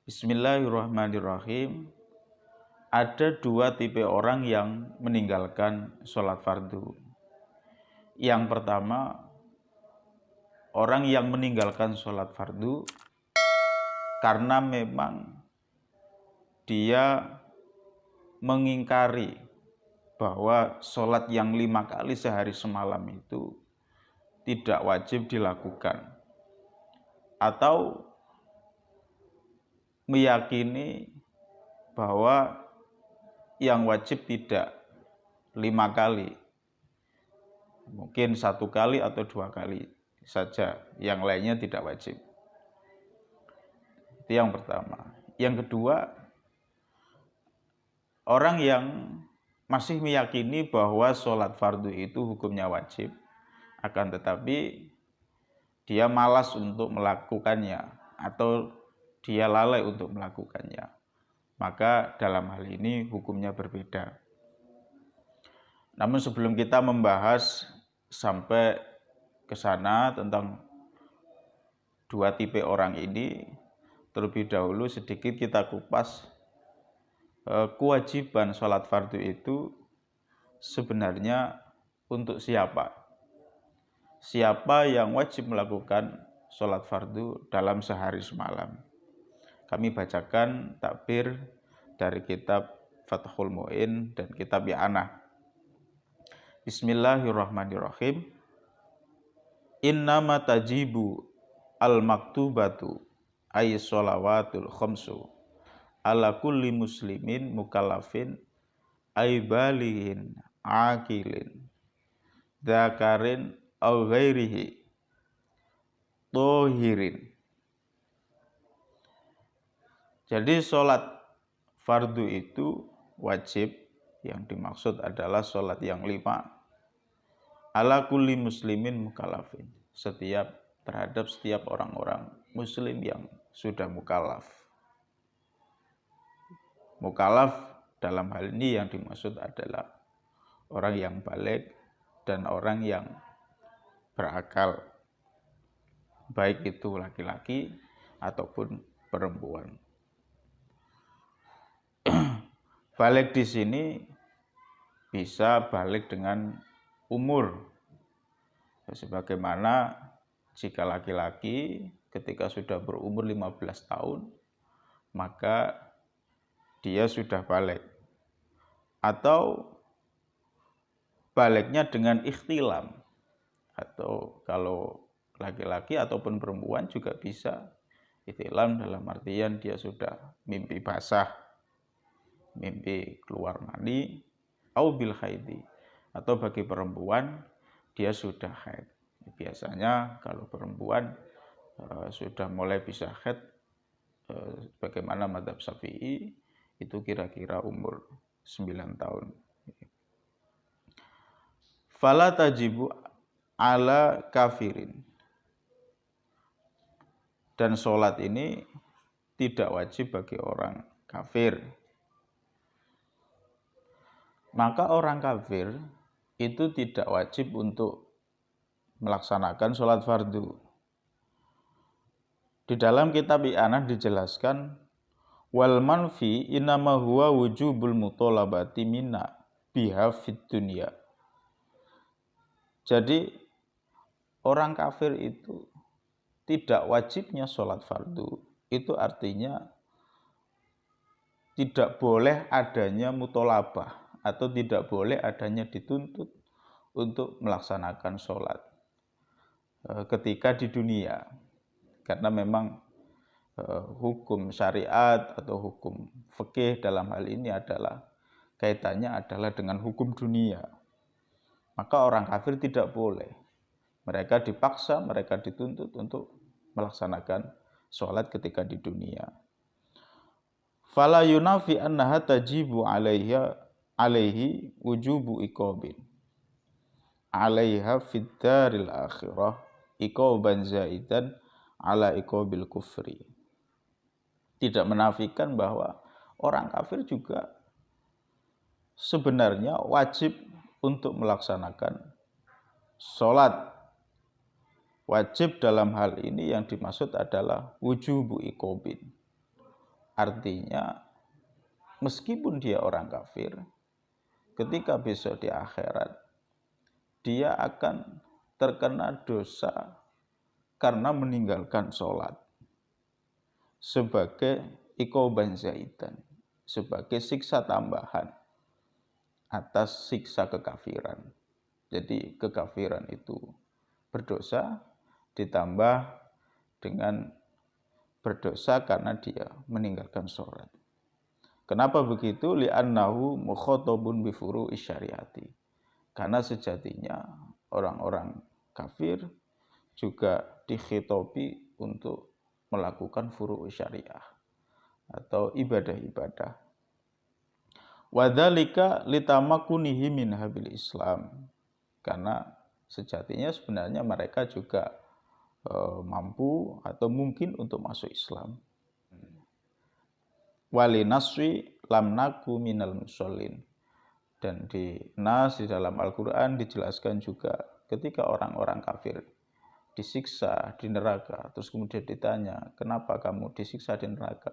Bismillahirrahmanirrahim. Ada dua tipe orang yang meninggalkan sholat fardu. Yang pertama, orang yang meninggalkan sholat fardu karena memang dia mengingkari bahwa sholat yang 5 kali sehari semalam itu tidak wajib dilakukan, atau meyakini bahwa yang wajib tidak 5 kali, mungkin 1 kali atau 2 kali saja, yang lainnya tidak wajib. Itu yang pertama. Yang kedua, orang yang masih meyakini bahwa sholat fardu itu hukumnya wajib, akan tetapi dia malas untuk melakukannya atau dia lalai untuk melakukannya, maka dalam hal ini hukumnya berbeda. Namun sebelum kita membahas sampai ke sana tentang dua tipe orang ini, terlebih dahulu sedikit kita kupas kewajiban sholat fardu itu sebenarnya untuk siapa? Siapa yang wajib melakukan sholat fardu dalam sehari semalam? Kami bacakan takbir dari kitab Fathul Mu'in dan kitab Ya'anah. Bismillahirrahmanirrahim. Innama tajibu al-maktubatu ay sholawatul khamsu ala kulli muslimin mukallafin ay balighin aqilin dzakarin aw ghairihi tohirin. Jadi sholat fardu itu wajib, yang dimaksud adalah sholat yang 5 ala kulli muslimin mukallafin, terhadap setiap orang-orang muslim yang sudah mukallaf. Mukallaf dalam hal ini yang dimaksud adalah orang yang baligh dan orang yang berakal, baik itu laki-laki ataupun perempuan. Baligh di sini bisa baligh dengan umur, sebagaimana jika laki-laki ketika sudah berumur 15 tahun maka dia sudah baligh, atau balighnya dengan ikhtilam, atau kalau laki-laki ataupun perempuan juga bisa ikhtilam dalam artian dia sudah mimpi basah, mimpi keluar mani, au bil haidi, atau bagi perempuan dia sudah haid. Biasanya kalau perempuan sudah mulai bisa haid, bagaimana mazhab Syafi'i, itu kira-kira umur 9 tahun. Fala tajibu ala kafirin, dan sholat ini tidak wajib bagi orang kafir. Maka orang kafir itu tidak wajib untuk melaksanakan sholat fardu. Di dalam kitab I'anah dijelaskan, wal manfi innama huwa wujubul mutolabati minna biha fid dunya. Jadi orang kafir itu tidak wajibnya sholat fardu, itu artinya tidak boleh adanya mutolabah, atau tidak boleh adanya dituntut untuk melaksanakan sholat ketika di dunia. Karena memang hukum syariat atau hukum fikih dalam hal ini adalah kaitannya adalah dengan hukum dunia. Maka orang kafir tidak boleh. Mereka dipaksa, mereka dituntut untuk melaksanakan sholat ketika di dunia. Fala yunafi annaha tajibu alaihi wujubu iqabin alaiha fid daril akhirah iqaban zaidan ala iqabil kufri. Tidak menafikan bahwa orang kafir juga sebenarnya wajib untuk melaksanakan sholat. Wajib dalam hal ini yang dimaksud adalah wujubu iqabin, Artinya meskipun dia orang kafir, ketika besok di akhirat dia akan terkena dosa karena meninggalkan sholat sebagai iqoban zaidan, sebagai siksa tambahan atas siksa kekafiran. Jadi kekafiran itu berdosa ditambah dengan berdosa karena dia meninggalkan sholat. Kenapa begitu? Li'annahu mukhatabun bifuru isyariati. Karena sejatinya orang-orang kafir juga dikhitobi untuk melakukan furu syariah atau ibadah-ibadah. Wadzalika litamakunihi min habil Islam. Karena sejatinya sebenarnya mereka juga mampu atau mungkin untuk masuk Islam. Wali nasri lam naku minal musallin. Dan di Nas di dalam Al-Quran dijelaskan juga ketika orang-orang kafir disiksa di neraka, terus kemudian ditanya, kenapa kamu disiksa di neraka?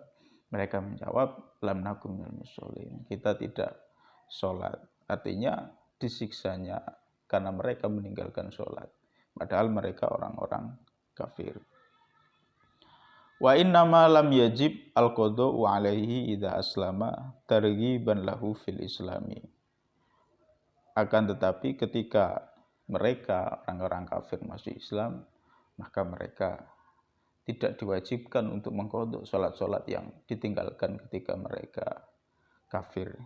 Mereka menjawab, lam naku minal musallin. Kita tidak sholat. Artinya disiksanya karena mereka meninggalkan sholat. Padahal mereka orang-orang kafir. Wa innama lam yajib al-qada'u alaihi idza aslama targhiban lahu fil islami. Akan tetapi ketika mereka orang-orang kafir masuk Islam, maka mereka tidak diwajibkan untuk mengqadha salat-salat yang ditinggalkan ketika mereka kafir.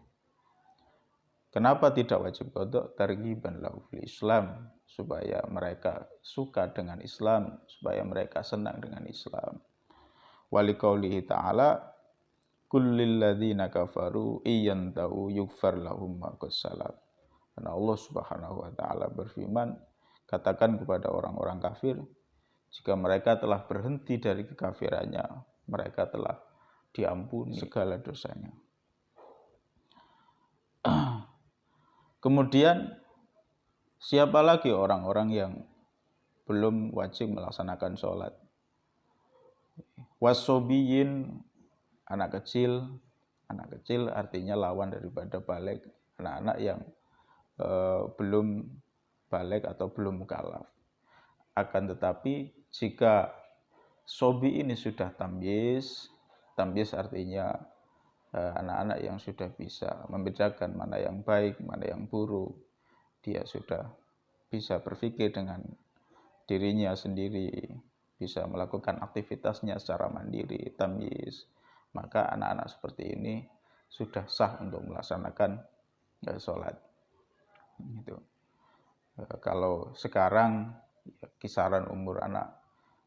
Kenapa tidak wajib qadha? Targhiban lahu fil Islam, supaya mereka suka dengan Islam, supaya mereka senang dengan Islam. Waliqaulihi ta'ala kullil ladzina kafaru iyantahu yughfar lahum ma qad salaf. Karena Allah Subhanahu wa taala berfirman, katakan kepada orang-orang kafir, jika mereka telah berhenti dari kekafirannya, mereka telah diampuni segala dosanya. Kemudian siapa lagi orang-orang yang belum wajib melaksanakan sholat? Wasobiyin, anak kecil artinya lawan daripada balik, anak-anak yang belum balik atau belum mukallaf. Akan tetapi jika sobi ini sudah tamyiz artinya anak-anak yang sudah bisa membedakan mana yang baik, mana yang buruk, dia sudah bisa berpikir dengan dirinya sendiri, bisa melakukan aktivitasnya secara mandiri, tamyiz, maka anak-anak seperti ini sudah sah untuk melaksanakan sholat. Gitu. Kalau sekarang kisaran umur anak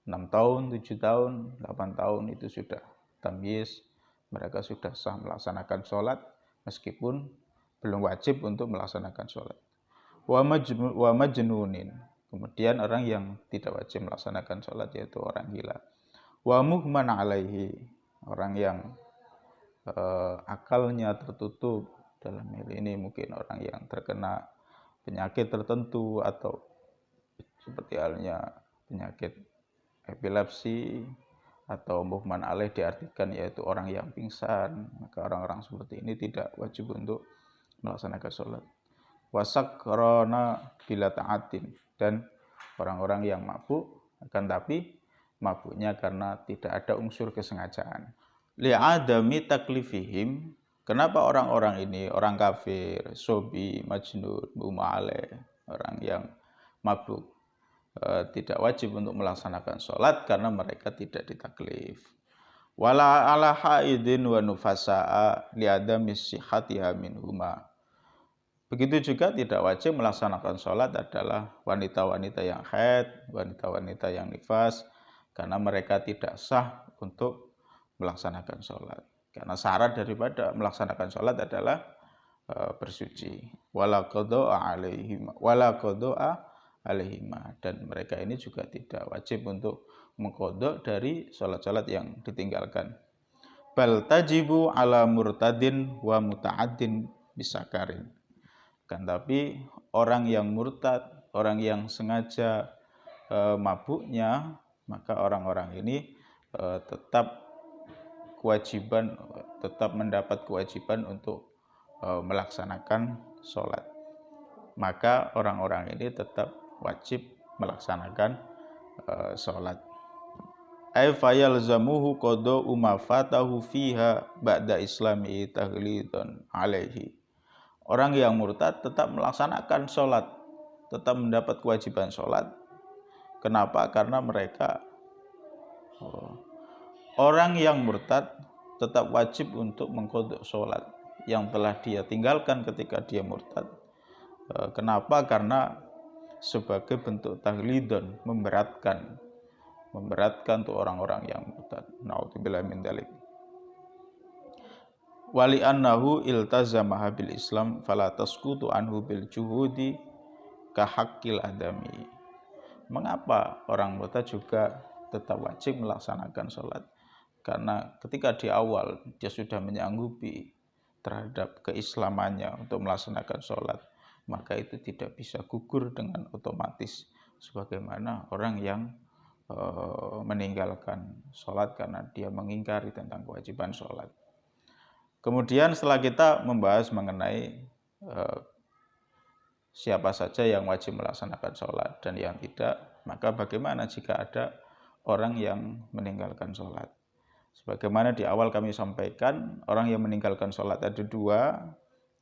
6 tahun, 7 tahun, 8 tahun itu sudah tamyiz, mereka sudah sah melaksanakan sholat meskipun belum wajib untuk melaksanakan sholat. Wa majnunin, kemudian orang yang tidak wajib melaksanakan sholat yaitu orang gila. Wa muhman alaihi, orang yang akalnya tertutup, dalam hal ini mungkin orang yang terkena penyakit tertentu atau seperti halnya penyakit epilepsi atau muhman alaih diartikan yaitu orang yang pingsan, maka orang-orang seperti ini tidak wajib untuk melaksanakan sholat. Wasakrona bila ta'atin, dan orang-orang yang mabuk, akan tapi mabuknya karena tidak ada unsur kesengajaan. Li'adami taklifihim, kenapa orang-orang ini, orang kafir, sobi, majnun, muma'ale, orang yang mabuk, tidak wajib untuk melaksanakan sholat karena mereka tidak ditaklif. Wala ala haidin wa nufasa'a li'adami sihatiha minhuma. Begitu juga tidak wajib melaksanakan sholat adalah wanita-wanita yang haid, wanita-wanita yang nifas, karena mereka tidak sah untuk melaksanakan sholat. Karena syarat daripada melaksanakan sholat adalah bersuci. Wala qadha'a alaihima, dan mereka ini juga tidak wajib untuk mengqadha dari sholat-sholat yang ditinggalkan. Bal tajibu ala murtadin wa muta'addin bisakarin. Kan tapi orang yang murtad, orang yang sengaja mabuknya, maka orang-orang ini tetap kewajiban, tetap mendapat kewajiban untuk melaksanakan sholat. Maka orang-orang ini tetap wajib melaksanakan sholat. Ay fayalzamuhu qada'u ma fatahu fiha ba'da islami taghlidan alaihi. Orang yang murtad tetap melaksanakan sholat, tetap mendapat kewajiban sholat. Kenapa? Karena mereka orang yang murtad tetap wajib untuk mengqadha sholat yang telah dia tinggalkan ketika dia murtad. Kenapa? Karena sebagai bentuk taghlidan, memberatkan untuk orang-orang yang murtad. Naudzubillah min dzalik. Wali annahu iltazamaha bil Islam fala tasqutu anhu bil juhudi ka haqqil adami. Mengapa orang murtad juga tetap wajib melaksanakan sholat? Karena ketika di awal dia sudah menyanggupi terhadap keislamannya untuk melaksanakan sholat, maka itu tidak bisa gugur dengan otomatis sebagaimana orang yang meninggalkan sholat karena dia mengingkari tentang kewajiban sholat. Kemudian setelah kita membahas mengenai siapa saja yang wajib melaksanakan sholat dan yang tidak, maka bagaimana jika ada orang yang meninggalkan sholat? Sebagaimana di awal kami sampaikan, orang yang meninggalkan sholat ada dua.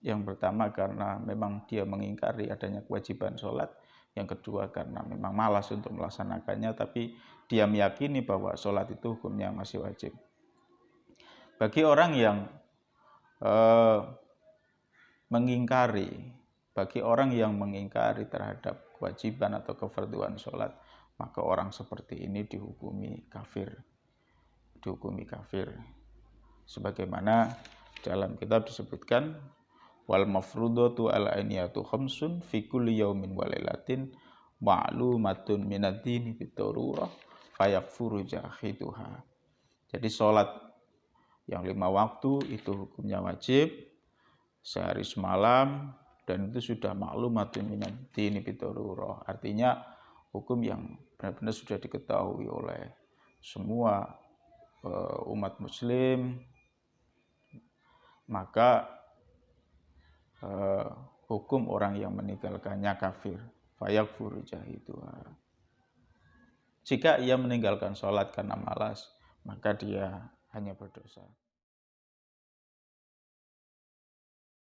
Yang pertama karena memang dia mengingkari adanya kewajiban sholat. Yang kedua karena memang malas untuk melaksanakannya, tapi dia meyakini bahwa sholat itu hukumnya masih wajib. Bagi orang yang mengingkari terhadap kewajiban atau kefarduan sholat, maka orang seperti ini dihukumi kafir. Sebagaimana dalam kitab disebutkan, wal mafrudatu al ainiyatu khamsun fi kulli yaumin wa lailatin ma'lumatun minad-dini bidarurah fayakfuru jahiduha. Jadi sholat yang 5 waktu itu hukumnya wajib sehari semalam, dan itu sudah ma'lumatun minad-dini bidarurah. Artinya hukum yang benar-benar sudah diketahui oleh semua umat muslim, maka hukum orang yang meninggalkannya kafir. Fayakfuru jahiduha. Jika ia meninggalkan sholat karena malas, maka dia hanya berdosa.